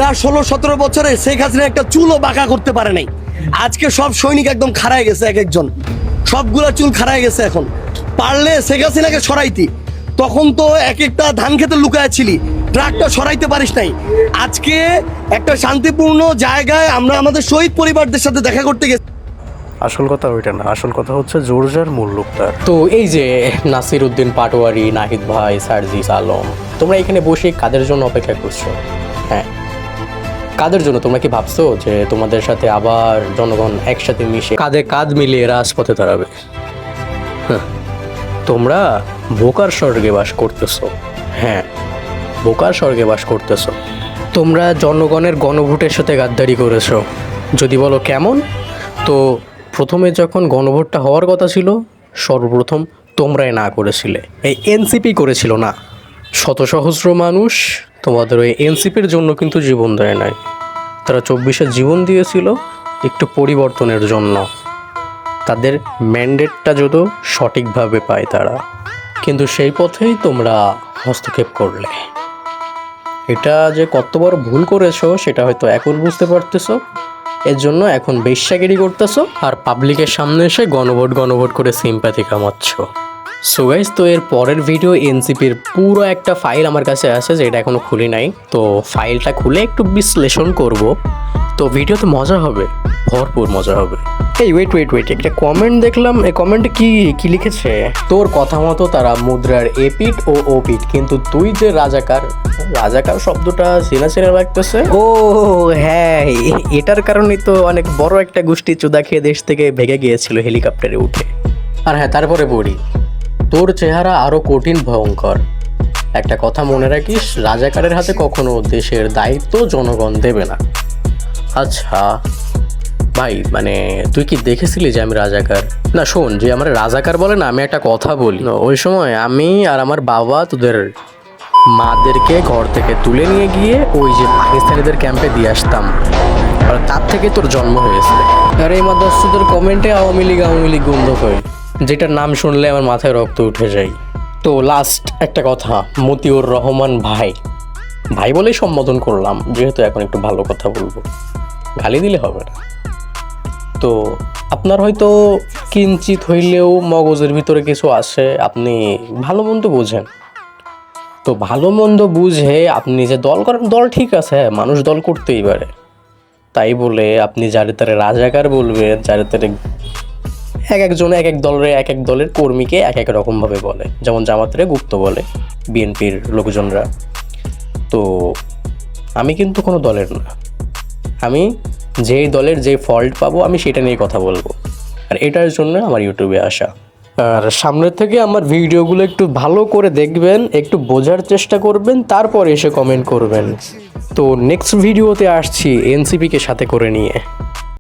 এরা 16-17 বছরে শেখ হাসিনা একটা চুলও বাঁকা করতে পারে নাই। আজকে সব সৈনিক একদম খাড়ায় গেছে, এক একজন সবগুলা চুল খাড়ায় গেছে। এখন পারলে শেখ হাসিনাকে সরাইতি, তখন তো এক একটা ধান খেতে লুকায় ছিলি, ট্রাকটা সরাইতে পারিস নাই। আজকে একটা শান্তিপূর্ণ জায়গায় আমরা আমাদের শহীদ পরিবারদের সাথে দেখা করতে গেছি। আসল কথা ওইটা না, আসল কথা হচ্ছে জোরজার মুল্লুকদার। তো এই যে নাসির উদ্দিন পাটোয়ারি, নাহিদ ভাই, সার্জিস আলম, তোমরা এখানে বসে কাদের জন্য অপেক্ষা করছো? হ্যাঁ, কাদের জন্য? তোমরা কি ভাবছো যে তোমাদের সাথে আবার জনগণ একসাথে মিশে কাঁধে কাঁধ মিলিয়ে রাজপথে দাঁড়াবে? তোমরা বোকার স্বর্গে বাস করতেছো। হ্যাঁ, বোকার স্বর্গে বাস করতেছো। তোমরা জনগণের গণভোটের সাথে গাদ্দারি করেছো। যদি বলো কেমন, তো প্রথমে যখন গণভোটটা হওয়ার কথা ছিল, সর্বপ্রথম তোমরাই না করেছিলে, এই এনসিপি করেছিল না। শত সহস্র মানুষ তোমাদের ওই এনসিপির জন্য কিন্তু জীবন দেয় নাই। তারা 24-এ জীবন দিয়েছিল একটু পরিবর্তনের জন্য, তাদের ম্যান্ডেটটা যদি সঠিকভাবে পায় তারা। কিন্তু সেই পথেই তোমরা হস্তক্ষেপ করলে। এটা যে কত বড় ভুল করেছো সেটা হয়তো এখন বুঝতে পারতেছো। এর জন্য এখন বেশ্যাগিরি করতেছো আর পাবলিকের সামনে এসে গণভোট করে সিম্প্যাথি কামাচ্ছ। সো গাইস, তো এর পরের ভিডিও এনসিপির পুরো একটা ফাইল আমার কাছে আছে, যেটা এখনো খুলি নাই। তো ফাইলটা খুলে একটু বিশ্লেষণ করব। তো ভিডিওতে মজা হবে, ভরপুর মজা হবে। এই ওয়েট, একটা কমেন্ট দেখলাম। এই কমেন্টে কি লিখেছে? তোর কথা মতো তারা মুদ্রার এপিট ও ওপিট, কিন্তু তুই যে রাজাকার শব্দটা চেনা লাগতেছে। ও হ্যাঁ, এটার কারণেই তো অনেক বড় একটা গোষ্ঠী চুদা খেয়ে দেশ থেকে ভেগে গিয়েছিল হেলিকপ্টারে উঠে। আর হ্যাঁ, তারপরে পড়ি, তোর চেহারা আরো কঠিন ভয়ঙ্কর। একটা কথা মনে রাখিস, রাজাকারের হাতে কখনো দেশের দায়িত্ব জনগণ দেবে না। আচ্ছা ভাই, মানে তুই কি দেখেছিলি যে আমি রাজাকার? না শোন, যে আমার রাজাকার বলে না, আমি একটা কথা বলি। ওই সময় আমি আর আমার বাবা তোদের মাদেরকে ঘর থেকে তুলে নিয়ে গিয়ে ওই যে পাকিস্তানিদের ক্যাম্পে দিয়ে আসতাম, আর তার থেকে তোর জন্ম হয়েছে। আর এই মাদাসুদের কমেন্টে আওয়ামী লীগ গন্ধ হয়, যেটার নাম শুনলে আমার মাথায় রক্ত উঠে যায়। তো লাস্ট একটা কথা, মতিউর রহমান ভাই বলেই সম্বোধন করলাম, যেহেতু এখন একটু ভালো কথা বলবো, গালি দিলে হবে না। তো আপনার হয়তো কিঞ্চিত হইলেও মগজের ভিতরে কিছু আসে, আপনি ভালো মন্দ বোঝেন। তো ভালো মন্দ বুঝে আপনি যে দল করেন, দল ঠিক আছে, মানুষ দল করতেই পারে। তাই বলে আপনি যারে তারে রাজাকার বলবেন, যারে তারে এক এক দলের কর্মীকে এক এক রকমভাবে বলে। যেমন জামাতের গুপ্ত বলে বিএনপির লোকজনরা। তো আমি কিন্তু কোনো দলের না, আমি যেই দলের যে ফল্ট পাবো আমি সেটা নিয়ে কথা বলবো। আর এটার জন্য আমার ইউটিউবে আসা। আর সামনের থেকে আমার ভিডিওগুলো একটু ভালো করে দেখবেন, একটু বোঝার চেষ্টা করবেন, তারপর এসে কমেন্ট করবেন। তো নেক্সট ভিডিওতে আসছি এনসিপিকে সাথে করে নিয়ে।